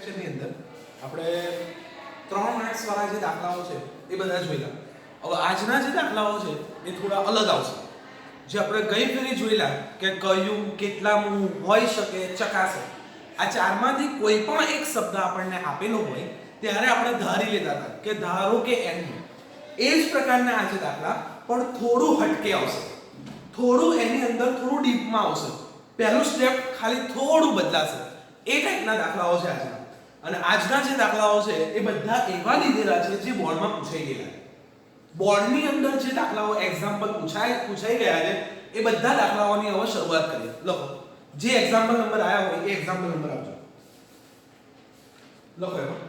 લેક્ચરની અંદર આપણે 3 માર્ક્સ વાળા જે દાખલાઓ છે એ બધા જોઈલા. હવે આજના જે દાખલાઓ છે એ થોડા અલગ આવશે. જે આપણે ગઈ ફેરી જોઈલા કે કયું કેટલામું હોઈ શકે ચકાસો, આ ચારમાંથી કોઈ પણ એક શબ્દ આપણને આપેલો હોય ત્યારે આપણે ધારી લેતા હતા કે ધારો કે n. એ જ પ્રકારના આ જે દાખલા પણ થોડું હટકે આવશે, થોડું એની અંદર થોડું ડીપમાં આવશે. પહેલું સ્ટેપ ખાલી થોડું બદલાશે. એ ટાઈપના દાખલાઓ છે આજના. અને આજના જે દાખલાઓ છે એ બધા એવા લીધેલા છે જે બોર્ડમાં પૂછાઈ ગયેલા છે. બોર્ડની અંદર જે દાખલાઓ એક્ઝામ્પલ પૂછાઈ ગયા છે એ બધા દાખલાઓની હવે શરૂઆત કરીએ. લખો જે એક્ઝામ્પલ નંબર આયા હોય એ એક્ઝામ્પલ નંબર આપજો. લખો એમાં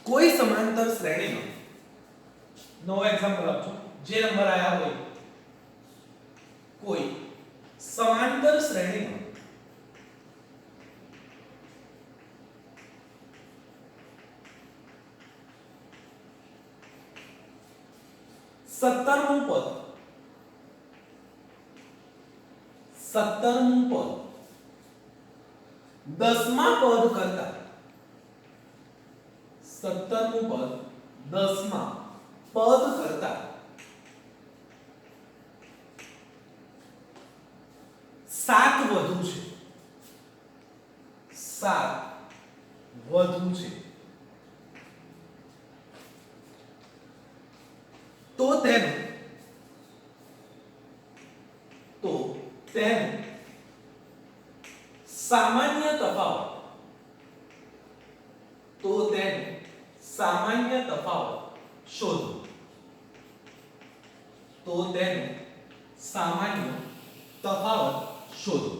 કોઈ સમાંતર શ્રેણીમાં નવો એક્ઝામ્પલ આપજો. જે નંબર આયા હોય કોઈ સમાંતર શ્રેણીમાં સત્તરમું પદ દસમા પદ કરતા 17મું પદ 10મા પદ કરતા 7 વધુ છે. 7 વધુ છે તો તેનું સામાન્ય તફાવત શોધો.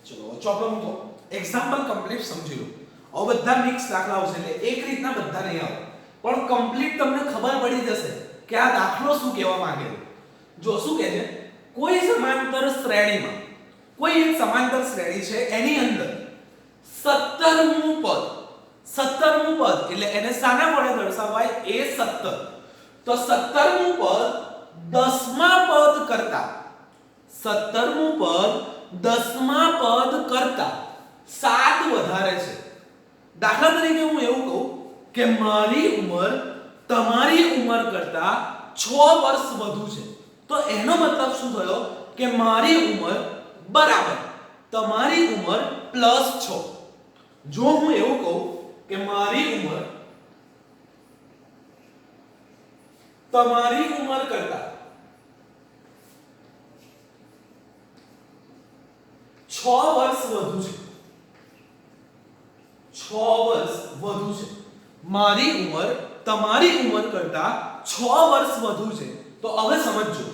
ચલો ચોપડો મૂકો. એક્ઝામ્પલ કમ્પ્લીટ સમજી લો. હવે બધા મિક્સ દાખલાઓ છે એટલે એક રીતના બધા નહીં આવે, પણ કમ્પ્લીટ તમને ખબર પડી જશે કે આ દાખલો શું કહેવા માંગે છે. જો શું કહે છે, કોઈ સમાંતર શ્રેણીમાં કોઈ એક સમાંતર શ્રેણી છે એની અંદર 17મું પદ એટલે એને શાના વડે દર્શાવાય? એ 17. તો 17મું પદ 10મા પદ કરતા 7 વધારે છે. દાખલા તરીકે હું એવું કહું કે મારી ઉંમર તમારી ઉંમર કરતા 6 વર્ષ વધુ છે. તો એનો મતલબ શું થયો કે મારી ઉંમર બરાબર તમારી ઉંમર પ્લસ 6. જો હું એવું કહું કે મારી ઉંમર તમારી ઉંમર કરતા 6 વર્ષ વધુ છે. મારી ઉંમર તમારી ઉંમર કરતા 6 વર્ષ વધુ છે. તો હવે સમજો,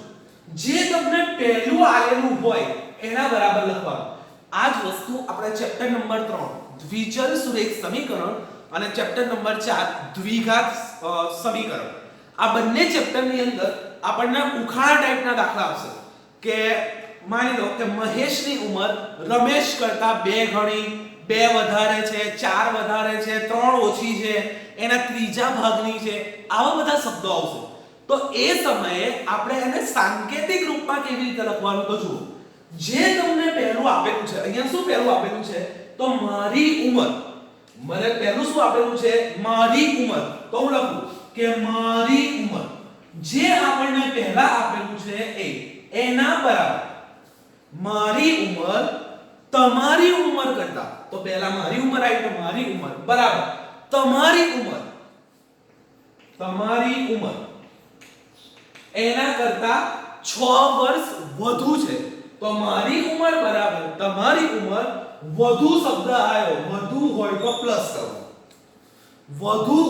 જે તમને પહેલું આલેલું હોય એના બરાબર લખવાનું. આ જ વસ્તુ આપણે ચેપ્ટર નંબર 3 દ્વિચલ સુરેખ સમીકરણ અને ચેપ્ટર નંબર 4 દ્વિઘાત સમીકરણ, આ બંને ચેપ્ટરની અંદર આપણને ઉખાણા ટાઈપના દાખલા આવશે કે માની લો કે મહેશની ઉંમર રમેશ કરતા 2 ગણી, 2 વધારે છે, 4 વધારે છે, 3 ઓછી છે, એના ત્રીજા ભાગની છે. આવા બધા શબ્દો આવશે. તો એ સમયે આપણે એને સાંકેતિક રૂપમાં કેવી રીતે લખવાનું તો જુઓ. જે તમને પહેલું આપેલું છે, અહીંયા શું પહેલું આપેલું છે? તો મારી ઉંમર. મને પહેલું શું આપેલું છે? મારી ઉંમર. તો હું લખું કે મારી ઉંમર. જે આપણને પહેલા આપેલું છે એના બરાબર મારી ઉંમર તમારી ઉંમર કરતા. તો પહેલા મારી ઉંમર આવી તો મારી ઉંમર બરાબર તમારી ઉંમર એના કરતા 6 વર્ષ વધુ છે. તો મારી ઉંમર બરાબર તમારી ઉંમર વધુ શબ્દ આવ્યો. વધુ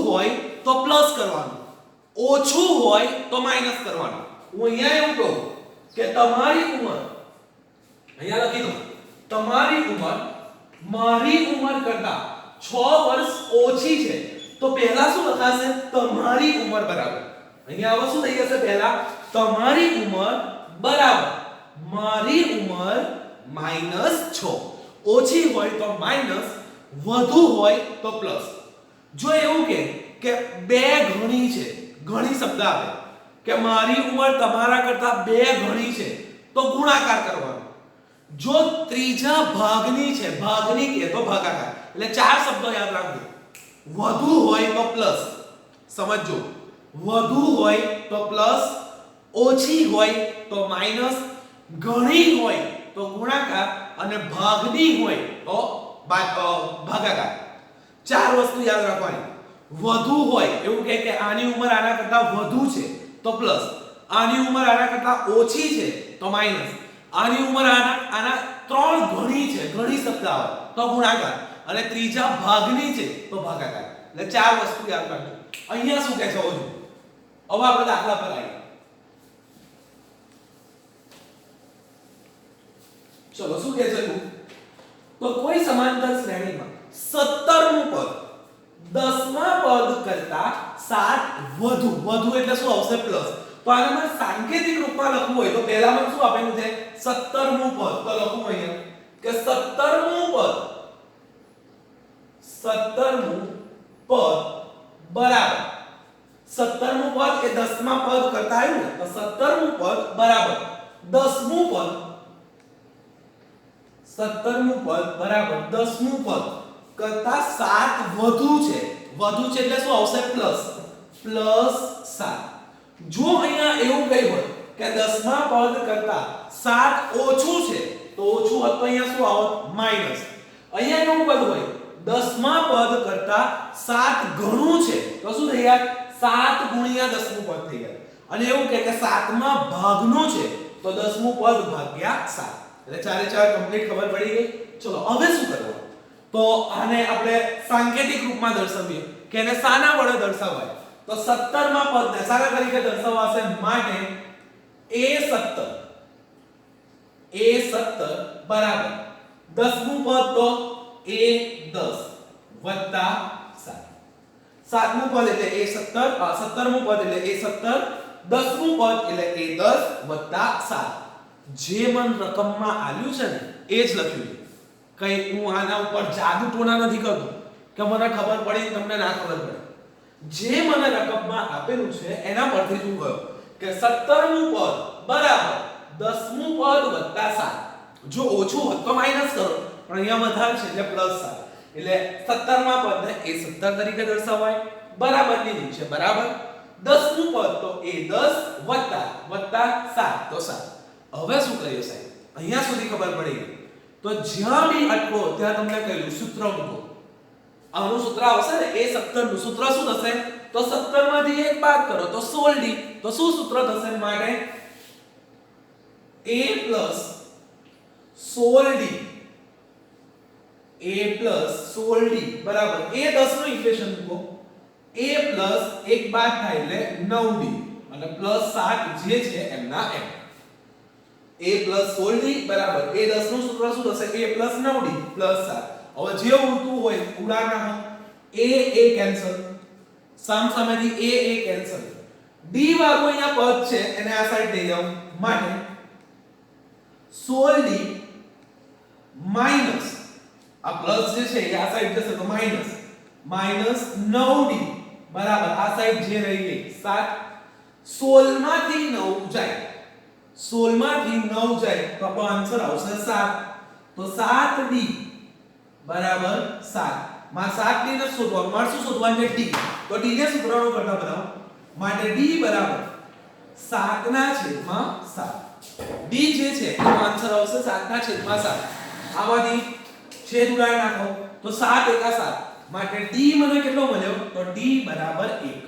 હોય તો પ્લસ કરવાનું, ઓછું હોય તો માઈનસ કરવાનું. હું અહીંયા એવું કહું કે તમારી ઉંમર, અહીંયા લખી દો તમારી ઉંમર મારી ઉંમર કરતા 6 વર્ષ ઓછી છે. તો પહેલા શું લખાશે? તમારી ઉંમર બરાબર. અહીંયા હવે શું થઈ જશે? પહેલા તમારી ઉંમર બરાબર મારી ઉંમર -6. ઓછી હોય તો માઈનસ, વધુ હોય તો પ્લસ. જો એવું કે 2 ગણી છે, ઘણી શબ્દ આવે કે મારી ઉંમર તમારા કરતા 2 ગણી છે, તો ગુણાકાર કરવાનો. જો ત્રીજા ભાગની છે, ભાગની કે તો ભાગાકાર, એટલે ચાર શબ્દો યાદ રાખજો. વધુ હોય તો પ્લસ, સમજજો, વધુ હોય તો પ્લસ, ઓછી હોય તો માઈનસ, ઘણી હોય તો ગુણાકાર અને ભાગની હોય તો ભાગાકાર. ચાર વસ્તુ યાદ રાખવાની. વધુ હોય એવું કહે કે આની ઉંમર આના કરતા વધુ છે તો પ્લસ, આની ઉંમર આના કરતા ઓછી છે તો માઈનસ, આની ઉંમર આના ત્રણ ગણી છે, ઘણી શબ્દ આવે તો ગુણાકાર, અને ત્રીજા ભાગની છે તો ભાગાકાર. એટલે ચાર વસ્તુ યાદ રાખજો. અહીંયા શું કહે છે હવે આપણે દાખલા પર આવીએ. ચલો શું કહે છે? તો કોઈ સમાંતર શ્રેણીમાં 17મું પદ 10મા પદ કરતા 7 વધુ, વધુ એટલે શું આવશે? પ્લસ. તો આને સાંકેતિક રૂપમાં લખવું હોય તો પહેલામાં શું આપેલું છે? 17મું પદ. તો લખું અહીંયા કે 17મું પદ, 17મું પદ બરાબર, 17મું પદ એ 10મા પદ કરતા આવ્યું ને, તો 17મું પદ બરાબર 10મું પદ, 17મું પદ બરાબર 10મું પદ કરતા 7 વધુ છે. વધુ છે એટલે શું આવશે? પ્લસ. પ્લસ 7. જો અહીંયા એવું કહ્યું હોય કે 10મા પદ કરતા 7 ઓછું છે તો ઓછું હોત તો અહીંયા શું આવત? માઈનસ. અહીંયા એવું પદ હોય 10મા પદ કરતા 7 ઘણું છે તો શું થઈ જાય? 7 ગુણ્યા 10મું પદ થઈ જાય. અને એવું કહે કે 7મા ભાગનું છે તો 10મું પદ ભાગ્યા 7. એટલે ચારે ચાર કમ્પ્લીટ ખબર પડી ગઈ. ચલો હવે શું કરવું? તો આને આપણે સાંકેતિક રૂપમાં દર્શાવીએ કે એને શાના વડે દર્શાવાય? તો 17મા પદને શાના તરીકે દર્શાવાશે? માટે a17 બરાબર 10મું પદ તો a10 વત્તા 7. 7મું પદ એટલે a17, 17મું પદ એટલે a17, 10મું પદ એટલે a10 વત્તા 7. જે મન રકમમાં આલ્યું છે ને એ જ લખ્યું છે. કઈ હું આના ઉપર જાદુ ટોના નથી કરતો કે મને ખબર પડી તમને ના ખબર પડે. જે મને રકમમાં આપેલું છે એના પરથી શું કહ્યું કે 17મું પદ બરાબર 10મું પદ વત્તા 7. જો ઓછું હોત તો માઈનસ કરો, પણ અહીંયા વધારે છે એટલે પ્લસ 7. એટલે 17મા પદને a17 તરીકે દર્શાવાય, બરાબરની નીચે બરાબર, 10મું પદ તો a10 વત્તા 7 તો 7. હવે શું કરીએ સાહેબ? અહીંયા સુધી ખબર પડી ગઈ. તો જ્યાં બી અટકો ત્યાં તમને કહ્યું સૂત્ર મૂકો. આનું સૂત્ર આવશે ને a17 નું સૂત્ર શું થશે? તો 17 માંથી 1 બાદ કરો તો 16d. તો શું સૂત્ર થશે? માટે a 16d બરાબર a10 નું ઇક્વેશન મૂકો, a 1 બાદ થાય એટલે 9d અને +7 જે છે એમના એમ. a 16d બરાબર a10 નું સૂત્ર શું થશે? a 9d +7. હવે જે ઉડતું હોય ઉડાડ નાખો. a કેન્સલ, સામસામેથી a કેન્સલ. d વાળું અહીંયા પદ છે એને આ સાઈડ લઈ જાઓ, માટે 16d માઈનસ આ પ્લસ જે છે એ આ સાઈડ જશે તો માઈનસ 9d બરાબર આ સાઈડ જે રહી ગઈ 7. 16 માંથી 9 જાય, 16 માંથી 9 જાય તો આપણો આન્સર આવશે 7. તો 7d બરાબર 7. માં 7d ને શોધવાનું, મારે શું શોધવાનું છે? d. તો d ને સૂત્રનો કરતા બનાવો, માટે d બરાબર 7/7. d જે છે એનો આન્સર આવશે 7/7. આમાંથી છેદ ઉડાડી નાખો તો 7 * 7, માટે d મને કેટલો મળ્યો? તો d બરાબર 1.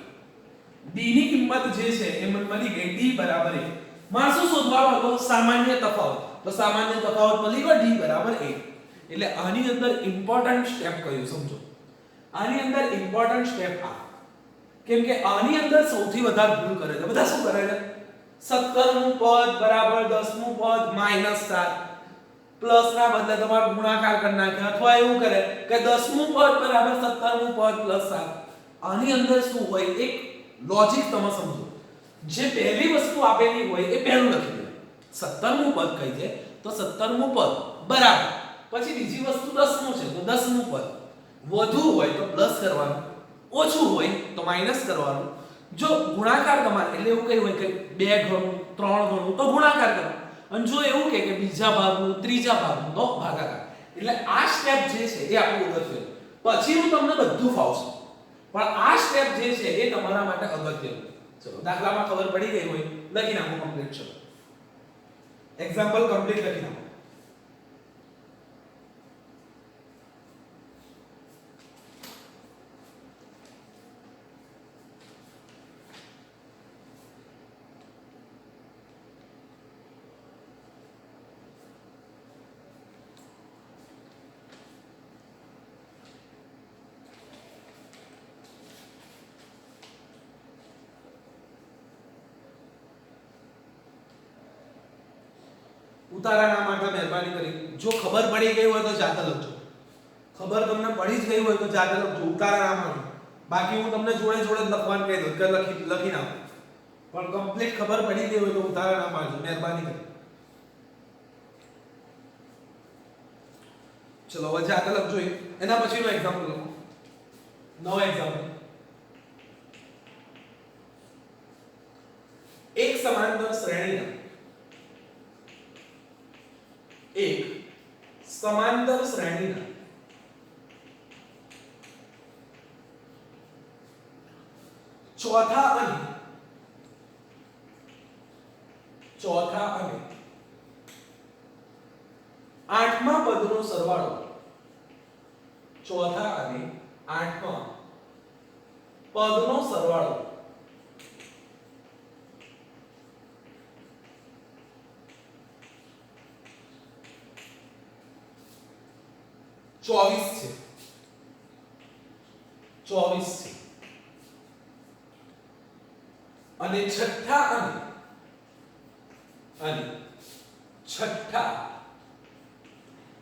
d ની કિંમત જે છે એ મને મળી ગઈ d બરાબર 1. મારે શું શોધવાનું હતું? સામાન્ય તફાવત. તો સામાન્ય તફાવત મળી ગયો d બરાબર 1. એટલે આની અંદર ઇમ્પોર્ટન્ટ સ્ટેપ કયું સમજો? આની અંદર ઇમ્પોર્ટન્ટ સ્ટેપ આ, કેમ કે આની અંદર સૌથી વધારે ભૂલ કરે છે. બધા શું કરે છે? 17મું પદ બરાબર 10મું પદ -7 પ્લસ ના બદલે તમારે ગુણાકાર કરી નાખે, અથવા એવું કરે કે 10મું પદ બરાબર 17મું પદ +7. આની અંદર શું હોય? એક લોજિક તમે સમજો. જે પહેલી વસ્તુ આપેલી હોય એ પહેલું લખી દો. 17મું પદ કહી દે તો 17મું પદ બરાબર, પછી બીજી વસ્તુ 10મું છે તો 10મું પદ. વધુ હોય તો પ્લસ કરવાનું, ઓછું હોય તો માઈનસ કરવાનું. જો ગુણાકાર તમારે એટલે એવું કઈ હોય કે 2 ગણું 3 ગણું તો ગુણાકાર કરો, અને જો એવું કે બીજા ભાગનું ત્રીજા ભાગનું તો ભાગાકાર. એટલે આ સ્ટેપ જે છે એ આપણું અગત્યનું. પછીનું તમને બધું ફાવશે, પણ આ સ્ટેપ જે છે એ તમારા માટે અગત્યનું. ચલો દાખલામાં ખબર પડી ગઈ હોય લખી નાખો કમ્પ્લીટ. ચલો એક્ઝામ્પલ કમ્પ્લીટ લખી નાખો. ઉતારાના માટે મહેરબાની કરી જો ખબર પડી ગઈ હોય તો જાતે લખજો. ખબર તમને પડી જ ગઈ હોય તો જાતે લખજો ઉતારાના માટે. બાકી હું તમને જોડે જોડે લખવાનું કહી દઉં કે લખી નાખો, પણ કમ્પ્લીટ ખબર પડી ગઈ હોય તો ઉતારાના પાડજો મહેરબાની કરી. ચલો હવે જાતે લખજો. એના પછીનો એક્ઝામ્પલ લખો. નવો એક્ઝામ્પલ. એક સમાંતર શ્રેણીના ચોથા અને આઠમા પદનો સરવાળો ચોથા અને આઠમા પદનો સરવાળો 24 છે. 24 છે. અને છઠ્ઠા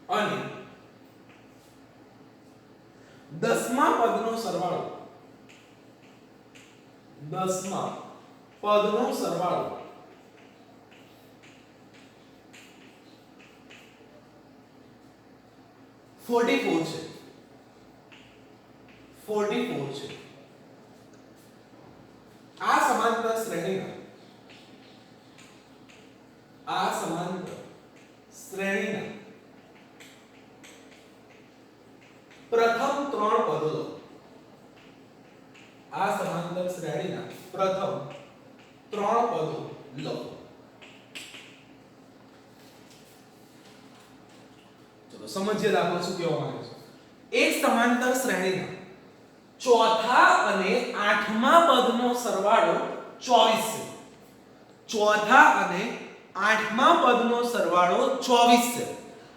અને દસમા પદનો સરવાળો 44 છે. 44 છે. આ સમાંતર શ્રેણીના પ્રથમ ત્રણ પદો લો. આ સમાંતર શ્રેણીના પ્રથમ ત્રણ પદો લો. ચલો સમજીએ દાખલો શું કહેવા માંગે છે. એક સમાંતર શ્રેણીના ચોથા અને આઠમા પદનો સરવાળો 24 છે. ચોથા અને આઠમા પદનો સરવાળો 24 છે.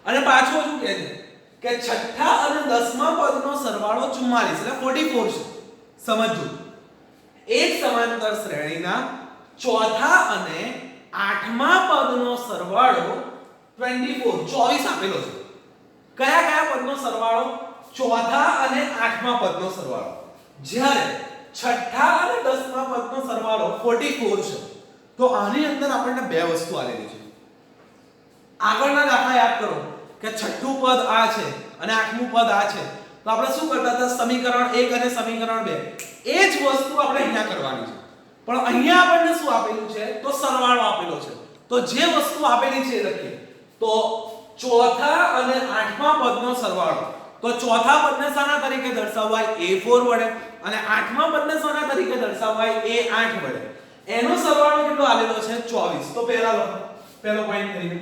અને પાછો શું કહે છે કે છઠ્ઠા અને દસમા પદનો સરવાળો 44 એટલે 44 છે. સમજો. એક સમાંતર શ્રેણીના ચોથા અને આઠમા પદનો સરવાળો 24 આપેલો છે. કયા કયા પદનો સરવાળો? ચોથા અને આઠમા પદનો સરવાળો. જ્યારે છઠ્ઠા અને દસમા પદનો સરવાળો 44 છે. તો આની અંદર આપણને બે વસ્તુ આલેલી છે. આગળના દાખલા યાદ કરો કે છઠ્ઠું પદ આ છે અને આઠમું પદ આ છે. તો આપણે શું કરતા હતા? સમીકરણ 1 અને સમીકરણ 2 એ જ વસ્તુ આપણે અહીંયા કરવાની છે. પણ અહીંયા આપણને શું આપેલું છે? તો સરવાળો આપેલો છે. તો જે વસ્તુ આપેલી છે એ લખીએ. તો ચોથા અને આઠમા પદનો સરવાળો. તો ચોથા પદને શાના તરીકે દર્શાવાય? a4 વડે. અને આઠમા પદને શાના તરીકે દર્શાવાય? a8 વડે. એનો સરવાળો કેટલો આલેલો છે? 24. તો પહેલા લખો. પહેલો પોઈન્ટ કરીને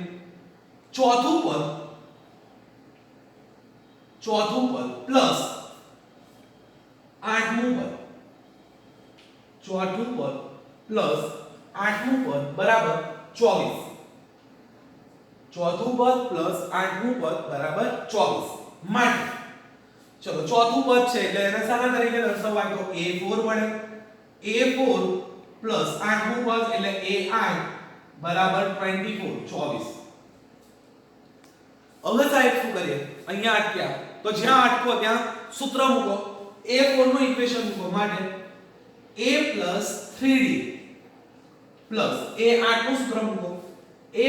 ચોથું પદ પ્લસ આઠમું પદ. ચોથું પદ પ્લસ આઠમું પદ બરાબર 24. ચોથું પદ પ્લસ આઠમું પદ બરાબર 24. માટે ચલો ચોથું પદ છે એટલે એને શાના તરીકે દર્શાવાય? તો a4 વડે. a4 પ્લસ આઠમું પદ એટલે a8 બરાબર 24. હવે સાહેબ શું કરીએ? અહીંયા અટક્યા તો જ્યાં અટકો ત્યાં સૂત્ર મૂકો. a4 નું ઇક્વેશન મૂકો. માટે a 3d પ્લસ a8 નું સૂત્ર મૂકો. a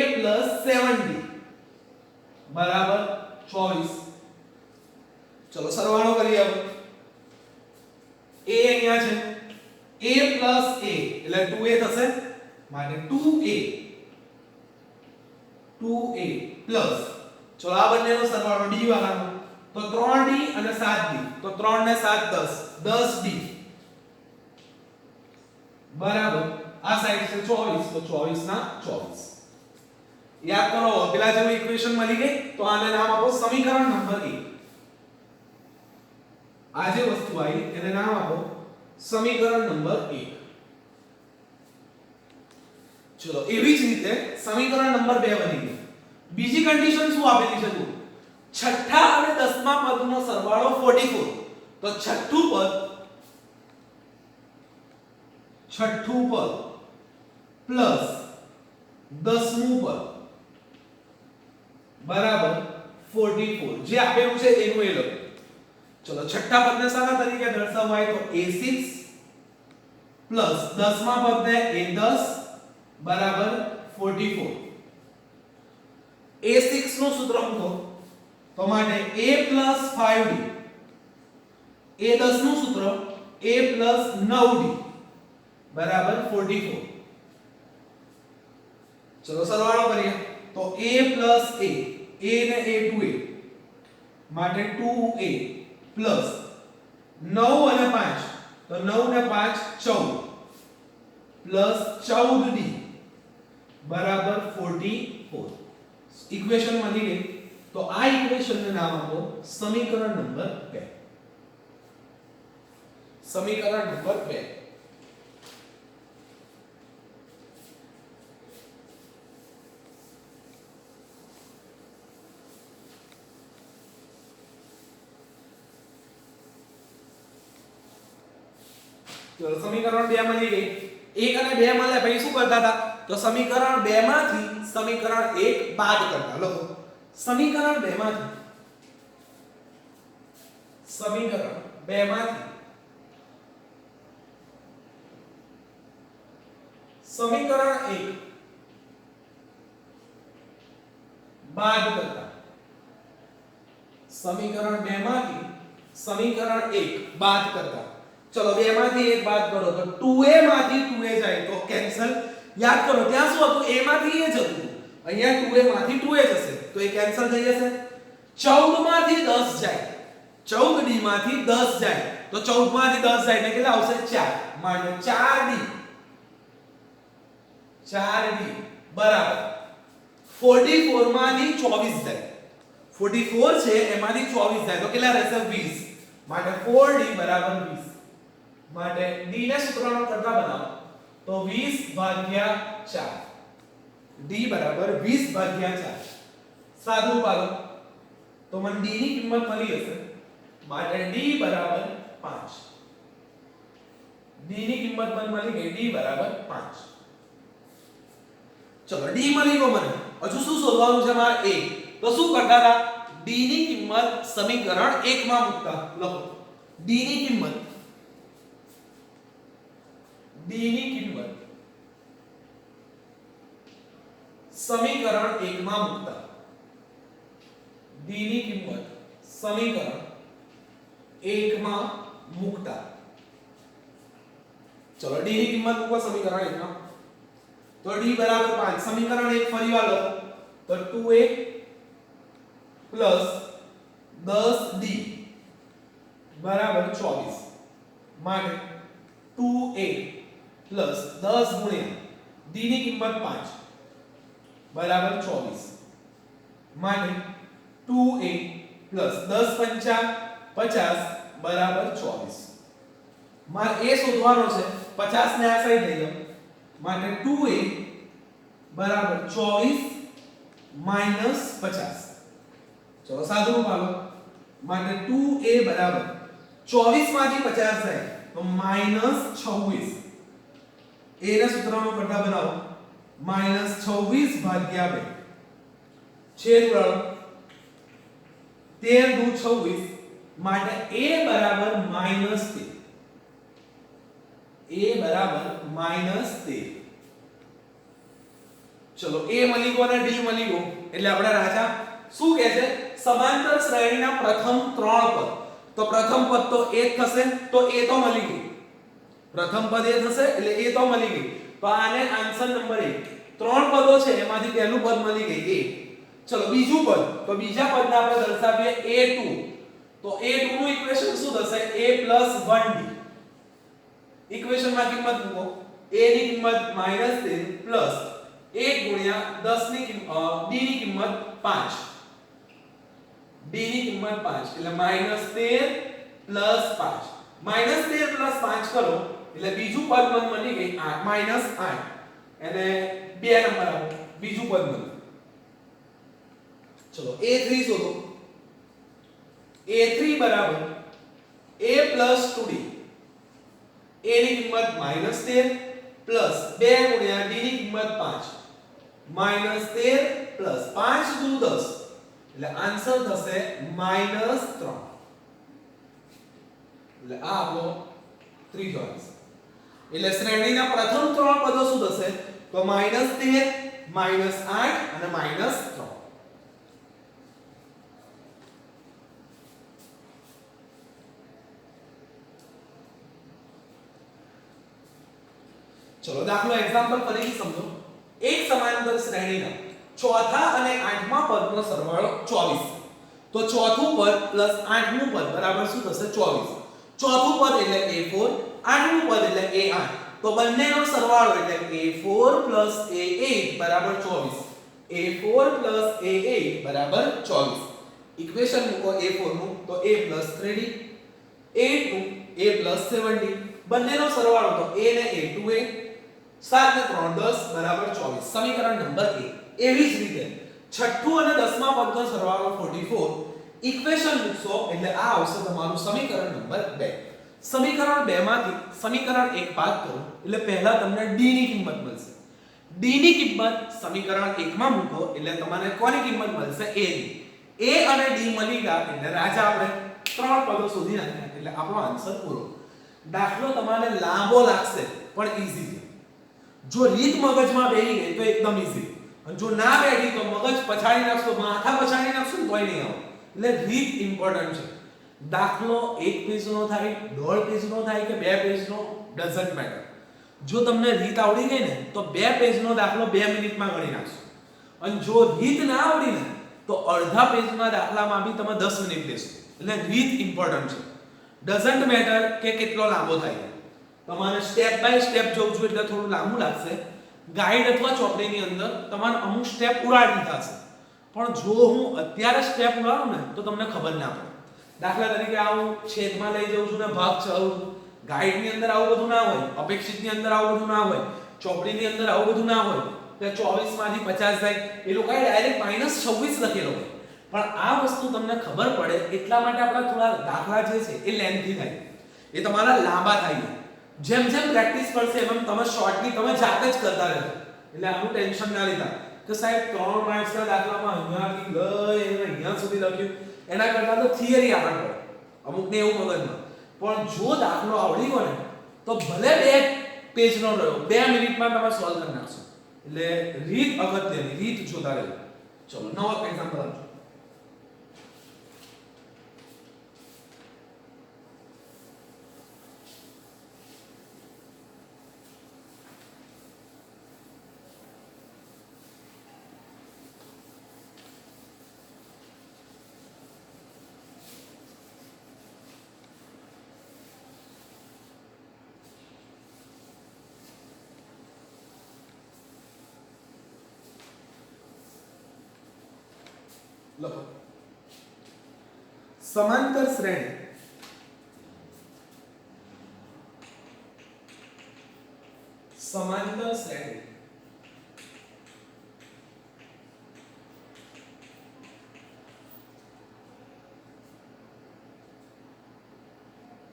7d બરાબર 24. ચલો સરવાળો કરીએ. હવે a અહીંયા છે. a plus a એટલે 2a થશે. માટે 2a 2a પ્લસ ચલો આ બંનેનો સરવાળો d વાળાનો તો 3d અને 7d તો 3 ને 7 10 10d બરાબર આ સાઈડ છે 24 તો 24 ના 24 યાદ કરો પેલા જેવું ઇક્વેશન મળી ગઈ તો આને નામ આપો સમીકરણ નંબર 1 આ જે વસ્તુ આવી એને નામ આપો સમીકરણ નંબર 1 ચલો એવી જ રીતે સમીકરણ નંબર 2 બની ગયું બીજી કન્ડિશન શું આપેલી છે જુઓ છઠ્ઠા અને 10મા પદનો સરવાળો 44 તો છઠ્ઠું પદ પ્લસ 10મું પદ બરાબર 44 જે આપેલું છે એનું એ લખો ચલો છઠ્ઠા પદને શાના તરીકે દર્શાવાય તો a6 પ્લસ 10મા પદને a10 બરાબર 44 a6 નું સૂત્ર મૂકો તો માટે a 5d a10 નું સૂત્ર a 9d બરાબર 44 ચલો સરવાળો કરીએ તો a ને a 2a માટે 2a પ્લસ 9 અને 5 તો 9 ને 5 14 પ્લસ 14d બરાબર 44 ઇક્વેશન મળી ગઈ તો આ ઇક્વેશન નું નામ આપો સમીકરણ નંબર 2 સમીકરણ નંબર 2 તો સમીકરણ 2 મળી ગઈ 1 અને 2 મળ્યા પછી શું કરતા હતા તો સમીકરણ 2 માંથી સમીકરણ 1 બાદ કરતા લખો સમીકરણ 2 માંથી સમીકરણ 2 માંથી સમીકરણ 1 બાદ કરતા સમીકરણ 2 માંથી સમીકરણ 1 બાદ કરતા ચલો 2 માંથી 1 બાદ કરો તો 2a માંથી 2a જાય તો કેન્સલ યાદ કરો ત્યાં શું હતું a માંથી a જ હતું અહીંયા 2a માંથી 2a જશે તો એ કેન્સલ થઈ જશે 14 માંથી 10 જાય 14d માંથી 10 જાય તો 14 માંથી 10 જાય એટલે કેટલા આવશે 4 માટે 4d બરાબર 44 માંથી 24 જાય 44 છે એમાંથી 24 જાય તો કેટલા રહેશે 20 માટે 4d બરાબર 20 માટે d ને સૂત્રનો કરતા બનાવો તો 20 ભાગ્યા 4 d બરાબર 20 ભાગ્યા 4 સાદું પાડો તો મને d ની કિંમત મળી હશે માટે d બરાબર 5 d ની કિંમત મને મળી ગઈ d બરાબર 5 ચલો d મળી ગયો મને હજુ શું શોધવાનું છે મારે a તો શું કરતા હતા d ની કિંમત સમીકરણ 1 માં મૂકતા લખો d ની કિંમત સમીકરણ 1 માં મૂકતા d ની કિંમત સમીકરણ 1 માં મૂકતા ચલો d ની કિંમત મૂકો સમીકરણ 1 માં તો d બરાબર 5 સમીકરણ 1 ફરીવાર લખો તો 2a 10d બરાબર 24 માટે 2a 10 ગુણ્યા d ની કિંમત 5 બરાબર 24 માટે 2a 10 પંચા 50 બરાબર 24 મારે a શોધવાનો છે 50 ને આ સાઈડ લઈ લો માટે 2a બરાબર 24 50 ચલો સાદું પાડો માટે 2a બરાબર 24 માંથી 50 જાય તો -26 a ના સૂત્રનો કરતા બનાવો -26 ભાગ્યા 2 છેદ ઉડાડો 13 દુ 26 માટે a બરાબર -13 a બરાબર -13 ચલો a મળી ગયો અને d મળી ગયો એટલે આપણા રાજા શું કહે છે સમાંતર શ્રેણીના પ્રથમ 3 પદ તો પ્રથમ પદ તો a થશે તો a તો મળી ગઈ પ્રથમ પદ a થશે એટલે a તો મળી ગઈ તો આને આન્સર નંબર 1 ત્રણ પદો છે એમાંથી પહેલું પદ મળી ગઈ a. ચલો બીજું પદ, તો બીજા પદને આપણે દર્શાવીએ a2. તો a2 નું ઇક્વેશન શું થશે? a + 1d. ઇક્વેશનમાં કિંમત મૂકો. a ની કિંમત -13 પ્લસ 1 ગુણ્યા 10 ની કિંમત d ની કિંમત 5. d ની કિંમત 5 એટલે -13 પ્લસ 5. -13 પ્લસ 5 કરો એટલે બીજું પદ મને મળી ગઈ 8 અને 2 નંબર આવો બીજું પદ મળ્યું. ચલો a3 શોધો. a3 બરાબર a + 2d. a ની કિંમત -13 પ્લસ 2 ગુણ્યા d ની કિંમત 5. -13 પ્લસ 5 દુ 10 એટલે આન્સર થશે -3. એટલે આ આપણો ત્રીજો આન્સર. એટલે શ્રેણીના પ્રથમ ત્રણ પદો શું થશે? તો -13 -8 અને -3. ચલો દાખલો એક્ઝામ્પલ ફરીથી સમજો. એક સમાંતર શ્રેણીના ચોથા અને આઠમા પદનો સરવાળો 24. તો ચોથું પદ પ્લસ આઠમું પદ બરાબર શું થશે? 24. ચોથું પદ એટલે a4, આઠમું પદ એટલે a8. તો બંનેનો સરવાળો એટલે a4 + a8 બરાબર 24. a4 + a8 બરાબર 24. ઇક્વેશન મૂકો a4 નું તો a + 3d, a8 નું a + 7d. બંનેનો સરવાળો તો a ને a 2a, 7 ને 3 10 બરાબર 24. સમીકરણ નંબર 1. એવી જ રીતે છઠ્ઠું અને દસમા પદનો સરવાળો 44. ઇક્વેશન મૂકશો એટલે આ આવશે તમારું સમીકરણ નંબર 2. સમીકરણ 2 માંથી સમીકરણ 1 બાદ કરો એટલે પહેલા તમને d ની કિંમત મળશે. d ની કિંમત સમીકરણ 1 માં મૂકો એટલે તમને કોની કિંમત મળશે? a ની. a અને d મળી ગયા એટલે રાજા આપણે ત્રણ પદો શોધી નાખ્યા એટલે આપણો આન્સર પૂરો. દાખલો તમારે લાંબો લાગશે પણ ઈઝી છે. જો રીત મગજમાં બેહી ગઈ તો એકદમ ઈઝી, અને જો ના બેઠી તો મગજ પછાડી નાખશો, માથા પછાડી નાખશો તો કોઈ નહીં આવે. એટલે રીત ઇમ્પોર્ટન્ટ છે. દાખલો 1 પેજનો થાય, 1.5 પેજનો થાય કે 2 પેજનો, ડઝન્ટ મેટર. જો તમને રીત આવડી ગઈ ને તો 2 પેજનો દાખલો 2 મિનિટમાં ગણી નાખશો. અને જો રીત ના આવડી ને તો અડધા પેજના દાખલામાં બી તમે 10 મિનિટ લેશો. એટલે રીત ઇમ્પોર્ટન્ટ છે. ડઝન્ટ મેટર કે કેટલો લાંબો થાય. તમારે સ્ટેપ બાય સ્ટેપ જોવું છું એટલે થોડું લાંબુ લાગશે. ગાઈડ અથવા ચોપડીની અંદર તમારે અમુક સ્ટેપ ઉડાડી થશે, પણ જો હું અત્યારે સ્ટેપ ઉડાડું ને તો તમને ખબર ના પડે. દાખલા તરીકે આવું છેદમાં લઈ જાઉં છું ને ભાગ ચલાવું છું. ગાઈડની અંદર આવું બધું ના હોય, અપેક્ષિતની અંદર આવું બધું ના હોય, ચોપડીની અંદર આવું બધું ના હોય. એટલે 24 માંથી 50 થાય એ લોકોએ ડાયરેક્ટ -26 લખેલો હોય. પણ આ વસ્તુ તમને ખબર પડે એટલા માટે આપણા થોડા દાખલા જે છે એ લેન્થી થાય, એ તમારા લાંબા થાય. જેમ જેમ પ્રેક્ટિસ કરશે એમ તમે શોર્ટલી તમે જાતે જ કરતા રહેજો. એટલે આનું ટેન્શન ના લેતા કે સાહેબ 3 માર્ક્સના દાખલામાં અહીંયાથી લઈને અહીંયા સુધી લખ્યું, એના કરતાં તો થિયરી આગળ પડે અમુકને એવું મગજમાં. પણ જો દાખલો આવડી ગયો ને તો ભલે 2 પેજનો રહ્યો, 2 મિનિટમાં તમે સોલ્વ કરી નાખશો. એટલે રીત અગત્યની, રીત જોતા રહેજો. ચલો નવો એક્ઝામ્પલ આપજો. લખો સમાંતર શ્રેણી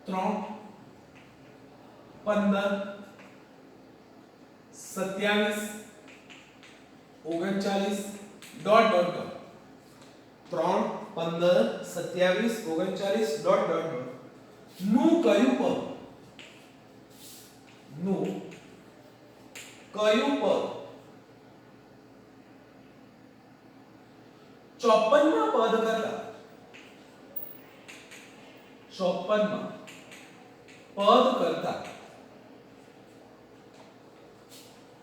ત્રણ 15 27 39 dot dot dot 3 15 27 39 dot dot dot નું કયું પદ 54 માં પદ કરતા 54 માં પદ કરતા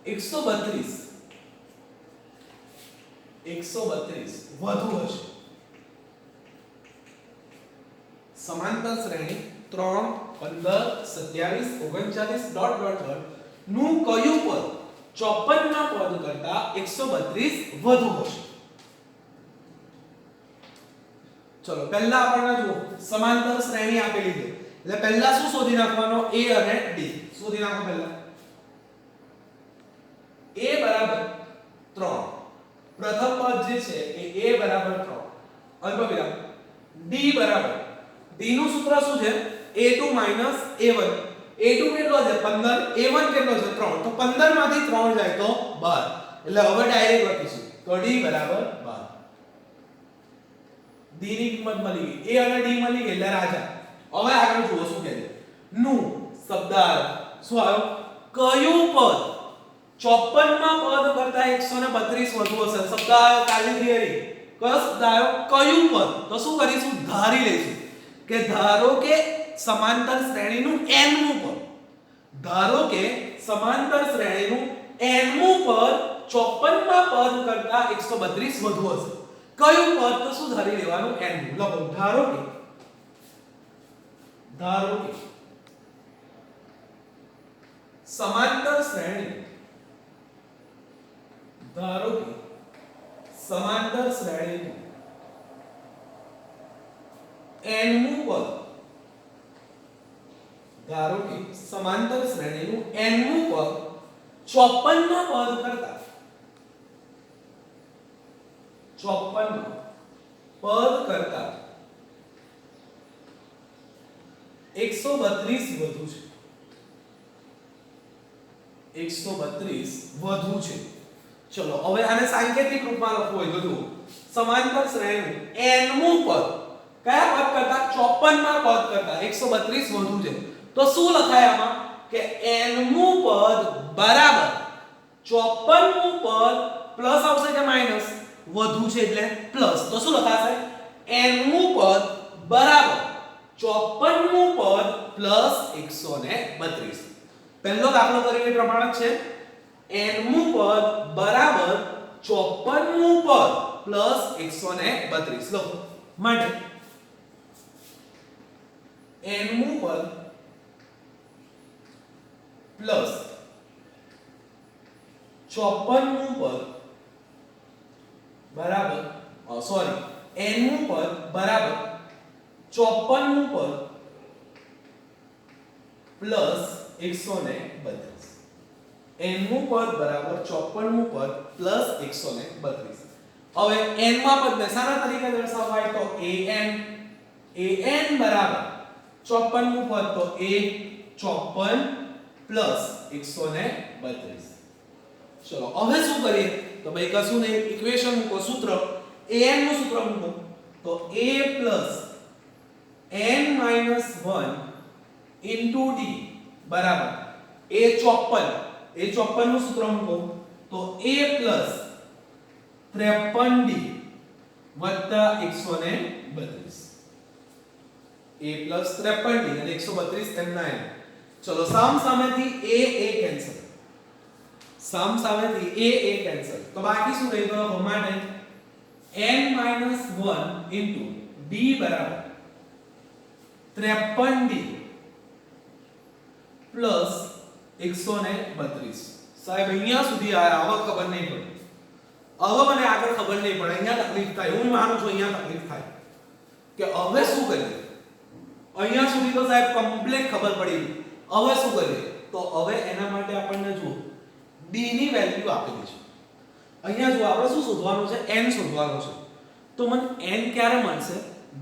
132 132 વધુ હશે. સમાંતર શ્રેણી 3 15 27 39 ડોટ ડોટ ડોટ નું કયું પદ 54 ના પદ કરતા 132 વધુ હશે. ચલો પહેલા આપણને જુઓ સમાંતર શ્રેણી આપેલી છે એટલે પહેલા શું શોધી નાખવાનો a અને d શોધી નાખો. પહેલા a બરાબર 3 પ્રથમ પદ જે છે એ a બરાબર 3 અલ્પવિરામ d બરાબર d નું સૂત્ર શું છે a2 a1 a2 કેટલો છે 15 a1 કેટલો છે 3 તો 15 માંથી 3 જાય તો 12 એટલે હવે ડાયરેક્ટ લખીશું તો d બરાબર 12. d ની કિંમત મળી ગઈ a અને d મળી ગઈ એટલે રાજા. હવે આગળ જુઓ શું કહે છે નું શબ્દાર્થ શું આવ્યો કયું પદ 54 માં પદ કરતા 132 વધુ હશે. શબ્દ આવ્યો કાલી થિયરી કયો શબ્દ આવ્યો કયું પદ તો શું કરીશું ધારી લઈશું કે ધારો કે સમાંતર શ્રેણીનું nમું પદ ધારો કે સમાંતર શ્રેણીનું nમું પદ 54 માં પદ કરતા 132 વધુ હશે. કયું પદ તો શું ધારી લેવાનું nમું લખો ધારો કે સમાંતર શ્રેણી nમું પદ ધારો કે સમાંતર શ્રેણીનું nમું પદ 54 માં પદ કરતા 132 વધુ છે. 132 વધુ છે. ચલો હવે આને સાંકેતિક રૂપમાં લખવું હોય તો જુઓ સમાંતર શ્રેણીનું nમું પદ કયા પદ કરતા 54 માં પદ કરતા 132 વધુ છે તો શું લખાય આમાં કે nમું પદ બરાબર 54મું પદ પ્લસ આવશે કે માઈનસ વધુ છે એટલે પ્લસ તો શું લખાશે nમું પદ બરાબર 54મું પદ પ્લસ 132. પહેલો દાખલો કરીને પ્રમાણ છે nમું પદ બરાબર 54મું પદ પ્લસ 132 લખો માટે nમું પદ પ્લસ 54મું પદ બરાબર nમું પદ બરાબર 54મું પદ પ્લસ 132. nમું પદ બરાબર 54મું પદ પ્લસ 132. હવે n માં પદને શાના તરીકે દર્શાવાય તો an બરાબર 54મું પદ તો a 54 પ્લસ 132. ચલો હવે શું કરીએ તો ભાઈ કશું નહીં ઇક્વેશન મૂકો સૂત્ર an નું સૂત્ર મૂકો તો a plus n minus 1 into d બરાબર a 54 નું સૂત્ર મૂકો તો a પ્લસ 53d વત્તા 132. a પ્લસ 53d અને 132 તેમના એમ. ચલો સામસામેથી a કેન્સલ તો બાકી શું રહી ગયો માટે n 1 ઇન્ટુ d બરાબર 53d પ્લસ 132. સાહેબ અહીંયા સુધી આયા હવે ખબર નહીં પડી હવે મને આગળ ખબર નહીં પડે અહીંયા તકલીફ થાય હું માનું છું અહીંયા તકલીફ થાય કે હવે શું કરીએ અહીંયા સુધી તો સાહેબ કમ્પ્લીટ ખબર પડી હવે શું કરીએ તો હવે એના માટે આપણને જુઓ d ની વેલ્યુ આપેલી છે અહીંયા જો આપણે શું શોધવાનું છે n શોધવાનું છે તો મને n ક્યારે મળશે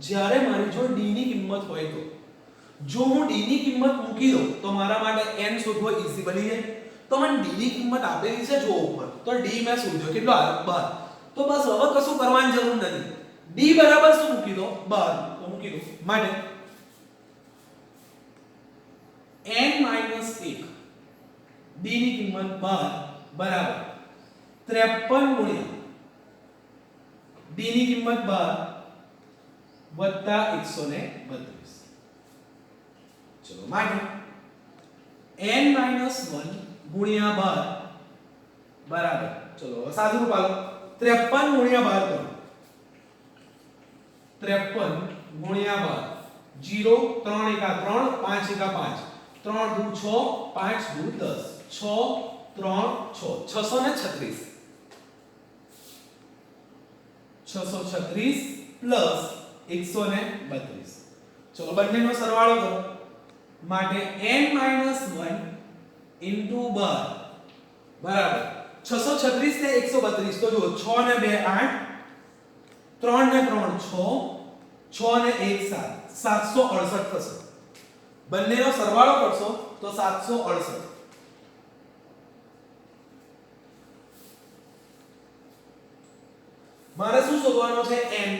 જ્યારે મારી જો d ની કિંમત હોય તો જો હું d ની કિંમત મૂકી દઉં તો મારા માટે n શોધવો ઈઝી બની જાય તો મને d ની કિંમત આપેલી છે જો ઉપર તો d મેં શોધ્યો કેટલો આવ્યો 12 તો બસ હવે કશું કરવાની જરૂર નથી d બરાબર શું મૂકી દો 12 તો મૂકી દો માટે n 1 d ની કિંમત 12 બરાબર 53 ગુણ્યા d ની કિંમત 12 વત્તા 132. ચલો માટે n 1 ગુણ્યા 12 બરાબર ચલો હવે સાદું રૂપ આલો 53 ગુણ્યા 12 કરો 53 ગુણ્યા 12 0 3 એકા 3 5 એકા 5 3 દુ 6 5 દુ 10 6 3 6 636 636 પ્લસ 132 ચલો બંનેનો સરવાળો કરો માટે n - 1 ઇન્ટુ 12 બરાબર 636 ને 132 તો જુઓ 6 ને 2 8 3 ને 3 6 6 ને 1 7 768 થશે બંનેનો સરવાળો કરશો તો 768 મારે શું શોધવાનો છે n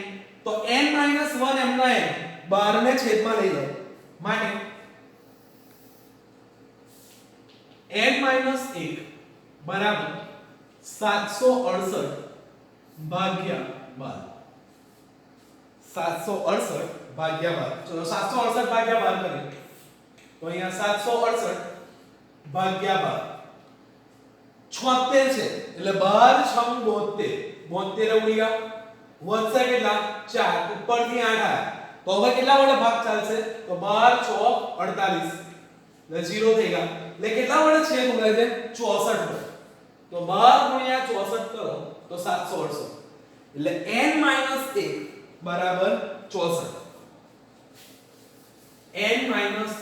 તો n - 1 એમનો n 12 ને છેદમાં લઈ લો માટે n - 1 બરાબર 768 ભાગ્યા 12 768 ભાગ્યા 12 ચલો 768 ભાગ્યા 12 કરીએ તો અહીંયા 768 ભાગ્યા 12 76 છે એટલે 12 6 72 72 ઉડી ગયા વધશે કેટલા 4 ઉપરથી 8 આયા તો હવે કેટલા વડે ભાગ ચાલશે તો 12 6 48 એટલે 0 થઈ ગયા એટલે કેટલા વડે છેદ ઉડાય છે 64 વડે તો 12 ગુણ્યા 64 કરો તો 768 એટલે n - 1 બરાબર 64 n -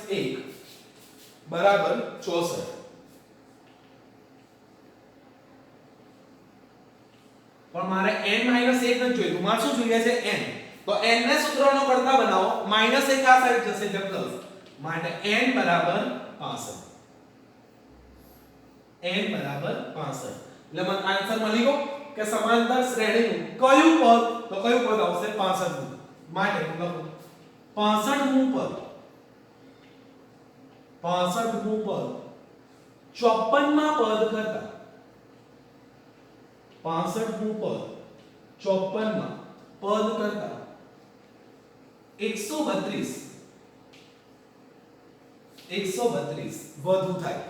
1 બરાબર 64 પણ મારે n - 1 નથી જોઈતું મારે શું જોઈએ છે n તો n ને સૂત્રનો કરતા બનાવો -1 આ સાઈડ જશે એટલે પ્લસ માટે n બરાબર 65 n બરાબર 65 એટલે મને આન્સર મળી ગયો કે સમાંતર શ્રેણીનું કયું પદ તો કયું પદ આવશે 65 નું માટે લખો 65 નું પદ 65 નું પદ 54 માં પદ કરતા 65 નું પદ 54 માં પદ કરતા 132 વધુ થાય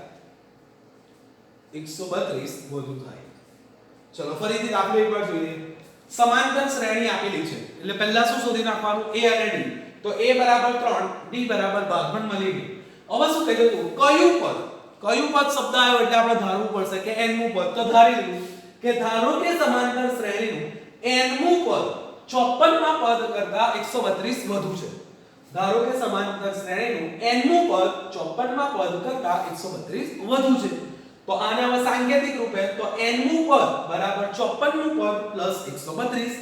132 વધુ થાય ચલો ફરીથી દાખલો એકવાર જોઈએ સમાંતર શ્રેણી આપેલી છે એટલે પહેલા શું શોધી નાખવાનું a અને d તો a બરાબર 3 d બરાબર 12 પણ મળી ગયું હવે શું કહ્યું તું કયું પદ શબ્દ આવ્યો એટલે આપણે ધારવું પડશે કે n નું પદ તો ધારી લીધું કે ધારો કે સમાંતર શ્રેણીનું n મું પદ 54 માં પદ કરતા 132 વધુ છે ધારો કે સમાંતર શ્રેણીનું n મું પદ 54 માં પદ કરતા 132 વધુ છે તો આને હવે સાંકેતિક રૂપે તો n મું પદ બરાબર 54 નું પદ પ્લસ 132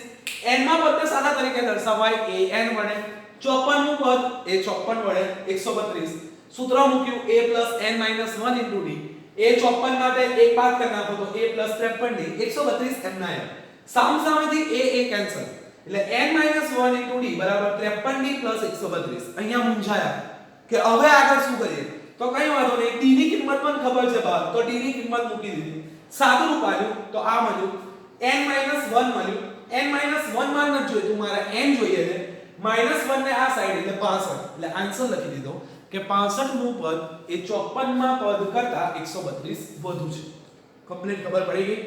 n માં પદને સાદા તરીકે દર્શાવાય an વડે 54 નું પદ એ 54 વડે 132 સૂત્ર મૂક્યું a n - 1 * d a 54 માટે એક બાદ કરી નાખો તો a 53 d 132 એમના એમ સામસામેથી a કેન્સલ એટલે n - 1 * d બરાબર 53d 132 અહીંયા મૂંઝાયા કે હવે આગળ શું કરીએ તો કઈ વાંધો નહીં d ની કિંમત પણ ખબર છે બહાર તો d ની કિંમત મૂકી દીધી સાદું રૂપ આવ્યું તો આ મળ્યું n - 1 મળ્યું n - 1 માં ન જોઈતું મારે n જોઈએ છે -1 ને આ સાઈડ એટલે 65 એટલે આન્સર લખી દીધો કે 65 નું પદ એ 54 માં પદ કરતા 132 વધુ છે કમ્પ્લીટ ખબર પડી ગઈ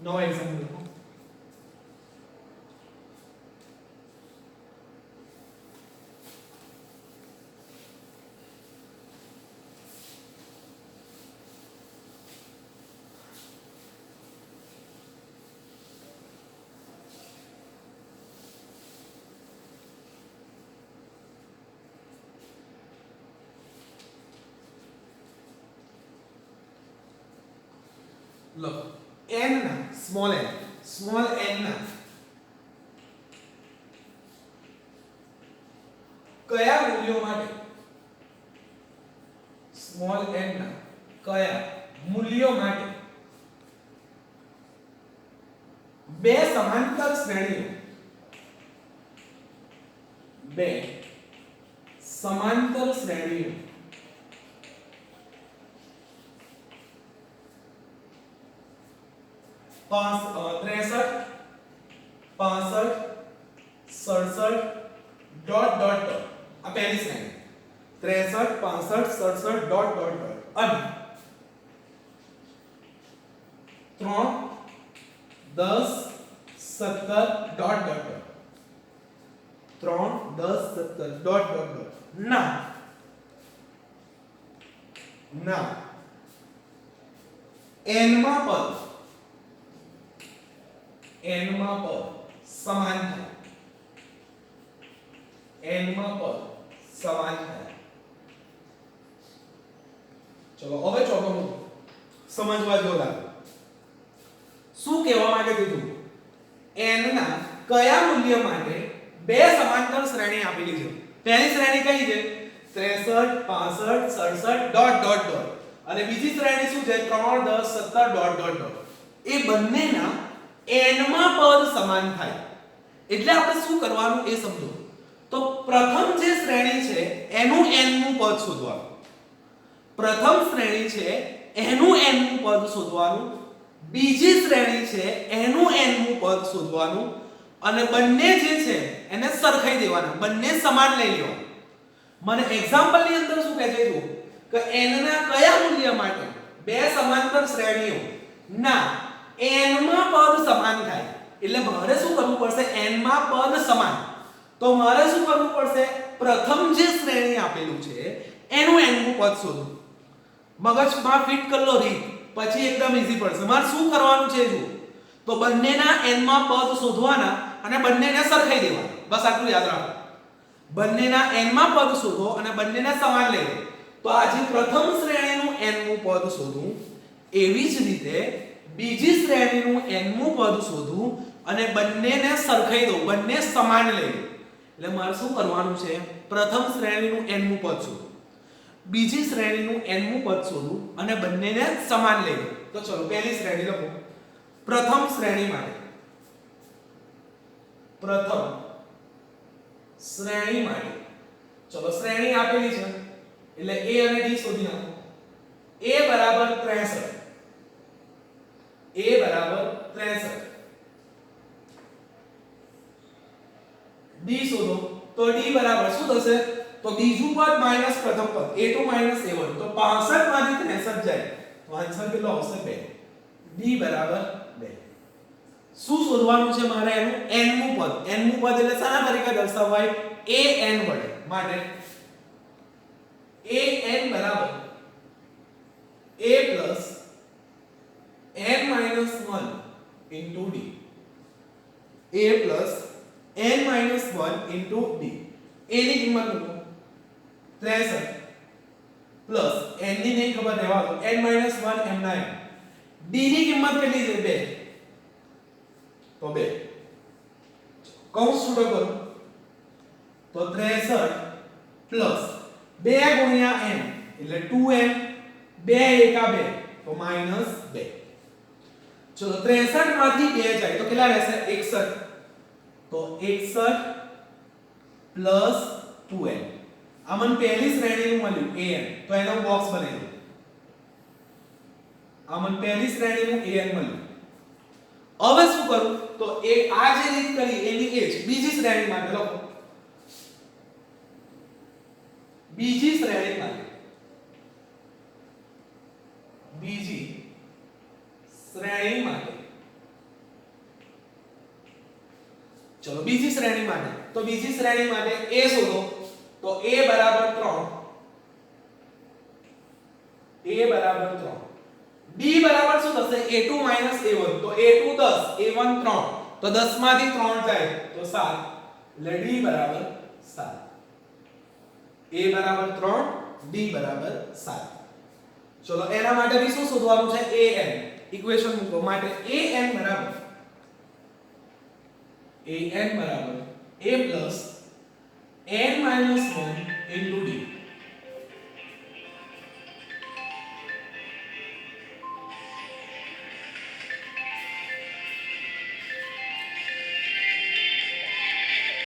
નવો એક્ઝામ્પલ લખો લખો n ના સ્મોલ n ના કયા મૂલ્યો માટે સ્મોલ n ના કયા મૂલ્યો માટે બે સમાંતર શ્રેણીઓ पांच 63 65 67 डॉट डॉट डॉट आ पहली श्रेणी 63 65 67 डॉट डॉट डॉट અને 3 10 17 dot dot dot 3 10 17 dot dot dot ના n માં પદ સમાન થાય n માં પદ સમાન થાય ચલો હવે ચોથો સમજવા જેવો લાગે શું કહેવા માંગે કીધું n ના કયા મૂલ્ય માટે બે સમાંતર શ્રેણી આપેલી છે પહેલી શ્રેણી કઈ છે 63 65 67 ડોટ ડોટ ડોટ અને બીજી શ્રેણી શું છે 3 10 17 ડોટ ડોટ ડોટ એ બંનેના n માં પદ સમાન થાય એટલે આપણે શું કરવાનું એ સમજો તો પ્રથમ જે શ્રેણી છે એનું n નું પદ શોધવાનું પ્રથમ શ્રેણી છે એનું n નું પદ શોધવાનું બીજી શ્રેણી છે એનું n નું પદ શોધવાનું અને બંને જે છે એને સરખાઈ દેવાના બંને સમાન લઈ લેવાના મને એક્ઝામ્પલ ની અંદર શું કહે છે જો કે n ના કયા મૂલ્ય માટે બે સમાંતર શ્રેણીઓ ના n માં પદ સમાન થાય એટલે મારે શું કરવું પડશે n માં પદ સમાન તો મારે શું કરવું પડશે પ્રથમ જે શ્રેણી આપેલું છે એનું n નું પદ શોધવું મગજમાં ફિટ કરી લો રીત પછી એકદમ ઈઝી પડશે મારે શું કરવાનું છે જો તો બંનેના n માં પદ શોધવાના અને બંનેને સરખાઈ દેવાના બસ આટલું યાદ રાખો બંનેના n માં પદ શોધો અને બંનેને સમાન લઈ લો તો આજે પ્રથમ શ્રેણીનું n નું પદ શોધવું એવી જ રીતે બીજી શ્રેણીનું n નું પદ શોધવું અને બંનેને સરખાઈ દો બંને સમાન લઈ લો એટલે મારે શું કરવાનું છે પ્રથમ શ્રેણીનું n નું પદ શોધવું બીજી શ્રેણીનું n નું પદ શોધવું અને બંનેને સમાન લઈ લો તો ચલો પહેલી શ્રેણી લખો પ્રથમ શ્રેણી માટે પ્રથમ શ્રેણી માટે ચલો શ્રેણી આપેલી છે એટલે a અને d શોધી નાખો a બરાબર 63 d શોધો તો d બરાબર શું થશે તો બીજું પદ માઈનસ પ્રથમ પદ a2 a1 તો 65 માંથી 63 જાય તો આન્સર કેટલો આવશે 2 d બરાબર 2 શું શોધવાનું છે મારે એનું n નું પદ એટલે શાના તરીકે દર્શાવાય an વડે માટે an બરાબર a plus n minus 1 into d a plus n minus 1 into d a ની કિંમત મૂકો 63 પ્લસ n ની નહીં ખબર રહેવા દો n minus 1 m ના d ની કિંમત કેટલી છે 2 તો 2 કૌંસ છૂટો કરો તો 63 પ્લસ 2 ગુણ્યા n એટલે 2m 2 એકા 2 તો માઈનસ 2 ચલો 63 માંથી 2 જાય તો કેટલા રહેશે 61 તો 61 પ્લસ 2n આમન પહેલી શ્રેણીનું મળ્યું an તો એનો બોક્સ બનાવી દો આમન પહેલી શ્રેણીનું an મળ્યું હવે શું કરું તો એ આ જે રીત કરી એની એ જ બીજી શ્રેણી માટે લખો બીજી શ્રેણી માટે ચલો બીજી શ્રેણી માટે તો બીજી શ્રેણી માટે a શોધો તો a બરાબર 3 b બરાબર શું થશે a2 a1 તો a2 10 a1 3 તો 10 માંથી 3 જાય તો 7 એટલે d બરાબર 7 a બરાબર 3 d બરાબર 7 ચલો એના માટે બી શું શોધવાનું છે an ઇક્વેશન મૂકો માટે an બરાબર a plus n minus 1 into d